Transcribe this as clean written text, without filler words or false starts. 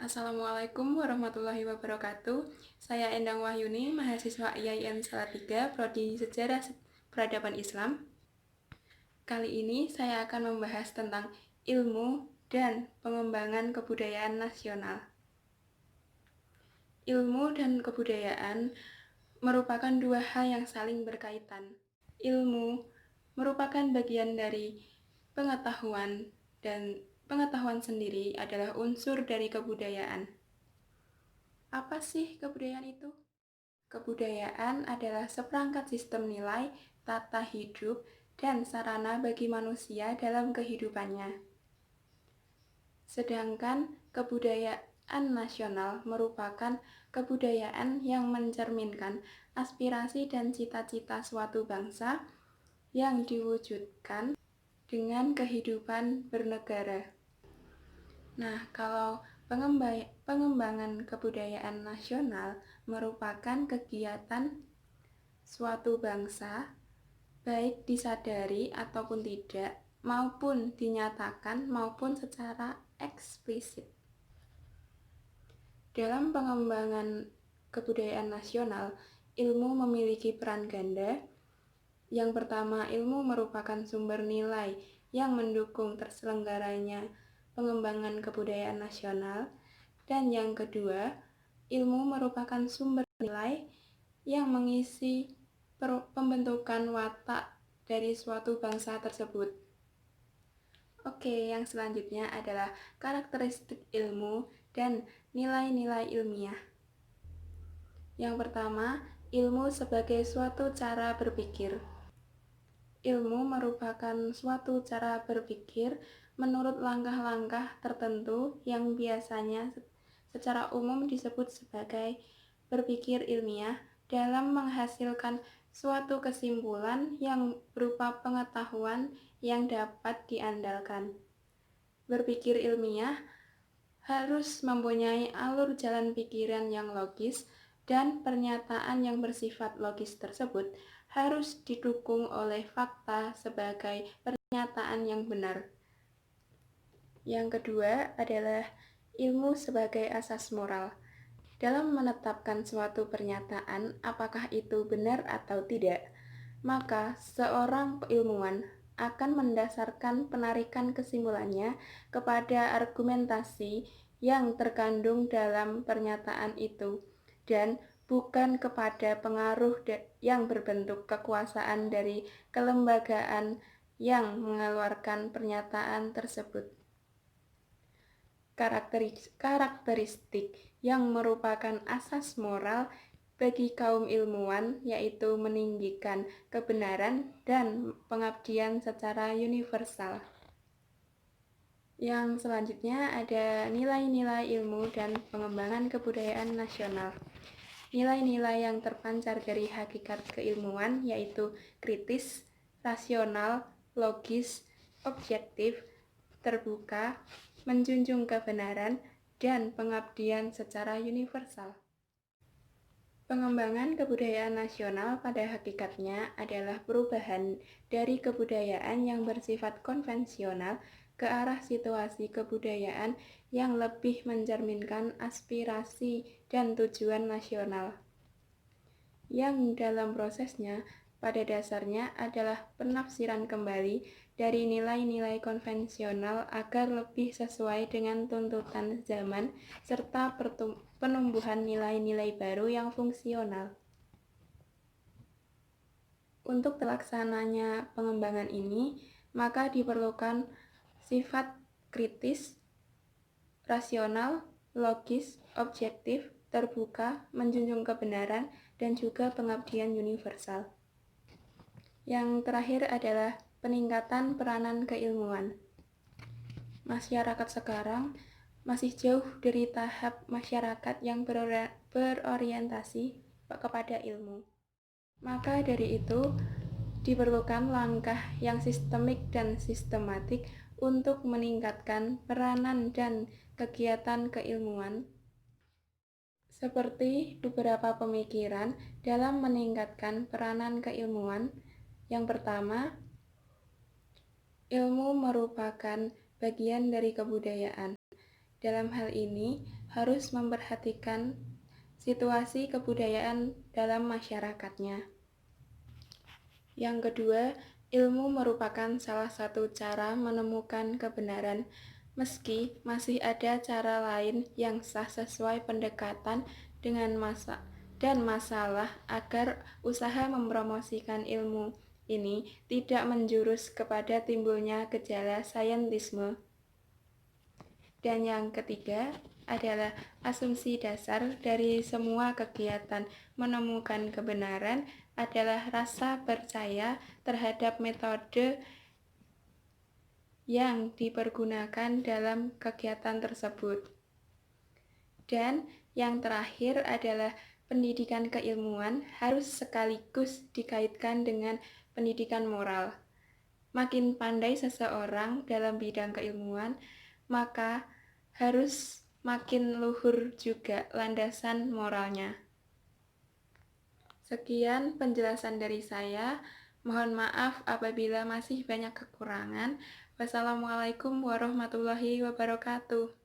Assalamualaikum warahmatullahi wabarakatuh. Saya Endang Wahyuni, mahasiswa IAIN Salatiga, Prodi Sejarah Peradaban Islam. Kali ini saya akan membahas tentang ilmu dan pengembangan kebudayaan nasional. Ilmu dan kebudayaan merupakan dua hal yang saling berkaitan. Ilmu merupakan bagian dari pengetahuan dan pengetahuan sendiri adalah unsur dari kebudayaan. Apa sih kebudayaan itu? Kebudayaan adalah seperangkat sistem nilai, tata hidup, dan sarana bagi manusia dalam kehidupannya. Sedangkan kebudayaan nasional merupakan kebudayaan yang mencerminkan aspirasi dan cita-cita suatu bangsa yang diwujudkan dengan kehidupan bernegara. Nah, kalau pengembangan kebudayaan nasional merupakan kegiatan suatu bangsa, baik disadari ataupun tidak, maupun dinyatakan maupun secara eksplisit. Dalam pengembangan kebudayaan nasional, ilmu memiliki peran ganda. Yang pertama, ilmu merupakan sumber nilai yang mendukung terselenggaranya pengembangan kebudayaan nasional. Dan yang kedua, ilmu merupakan sumber nilai yang mengisi pembentukan watak dari suatu bangsa tersebut. Oke, yang selanjutnya adalah karakteristik ilmu dan nilai-nilai ilmiah. Yang pertama, ilmu sebagai suatu cara berpikir. Ilmu merupakan suatu cara berpikir menurut langkah-langkah tertentu yang biasanya secara umum disebut sebagai berpikir ilmiah dalam menghasilkan suatu kesimpulan yang berupa pengetahuan yang dapat diandalkan. Berpikir ilmiah harus mempunyai alur jalan pikiran yang logis dan pernyataan yang bersifat logis tersebut harus didukung oleh fakta sebagai pernyataan yang benar. Yang kedua adalah ilmu sebagai asas moral. Dalam menetapkan suatu pernyataan, apakah itu benar atau tidak, maka seorang ilmuwan akan mendasarkan penarikan kesimpulannya kepada argumentasi yang terkandung dalam pernyataan itu dan bukan kepada pengaruh yang berbentuk kekuasaan dari kelembagaan yang mengeluarkan pernyataan tersebut. Karakteristik yang merupakan asas moral bagi kaum ilmuwan yaitu meninggikan kebenaran dan pengabdian secara universal. Yang selanjutnya ada nilai-nilai ilmu dan pengembangan kebudayaan nasional. Nilai-nilai yang terpancar dari hakikat keilmuan yaitu kritis, rasional, logis, objektif, terbuka, menjunjung kebenaran, dan pengabdian secara universal. Pengembangan kebudayaan nasional pada hakikatnya adalah perubahan dari kebudayaan yang bersifat konvensional ke arah situasi kebudayaan yang lebih mencerminkan aspirasi dan tujuan nasional. Yang dalam prosesnya pada dasarnya adalah penafsiran kembali dari nilai-nilai konvensional agar lebih sesuai dengan tuntutan zaman serta penumbuhan nilai-nilai baru yang fungsional. Untuk terlaksananya pengembangan ini, maka diperlukan sifat kritis, rasional, logis, objektif, terbuka, menjunjung kebenaran, dan juga pengabdian universal. Yang terakhir adalah peningkatan peranan keilmuan. Masyarakat sekarang masih jauh dari tahap masyarakat yang berorientasi kepada ilmu. Maka dari itu, diperlukan langkah yang sistemik dan sistematik untuk meningkatkan peranan dan kegiatan keilmuan, seperti beberapa pemikiran dalam meningkatkan peranan keilmuan. Yang pertama, ilmu merupakan bagian dari kebudayaan. dalam hal ini harus memperhatikan situasi kebudayaan dalam masyarakatnya. Yang kedua, ilmu merupakan salah satu cara menemukan kebenaran, meski masih ada cara lain yang sah sesuai pendekatan dengan masalah agar usaha mempromosikan ilmu ini tidak menjurus kepada timbulnya gejala saintisme. Dan yang ketiga adalah asumsi dasar dari semua kegiatan menemukan kebenaran adalah rasa percaya terhadap metode yang dipergunakan dalam kegiatan tersebut. Dan yang terakhir adalah pendidikan keilmuan harus sekaligus dikaitkan dengan pendidikan moral. Makin pandai seseorang dalam bidang keilmuan, maka harus makin luhur juga landasan moralnya. Sekian penjelasan dari saya. Mohon maaf apabila masih banyak kekurangan. Wassalamualaikum warahmatullahi wabarakatuh.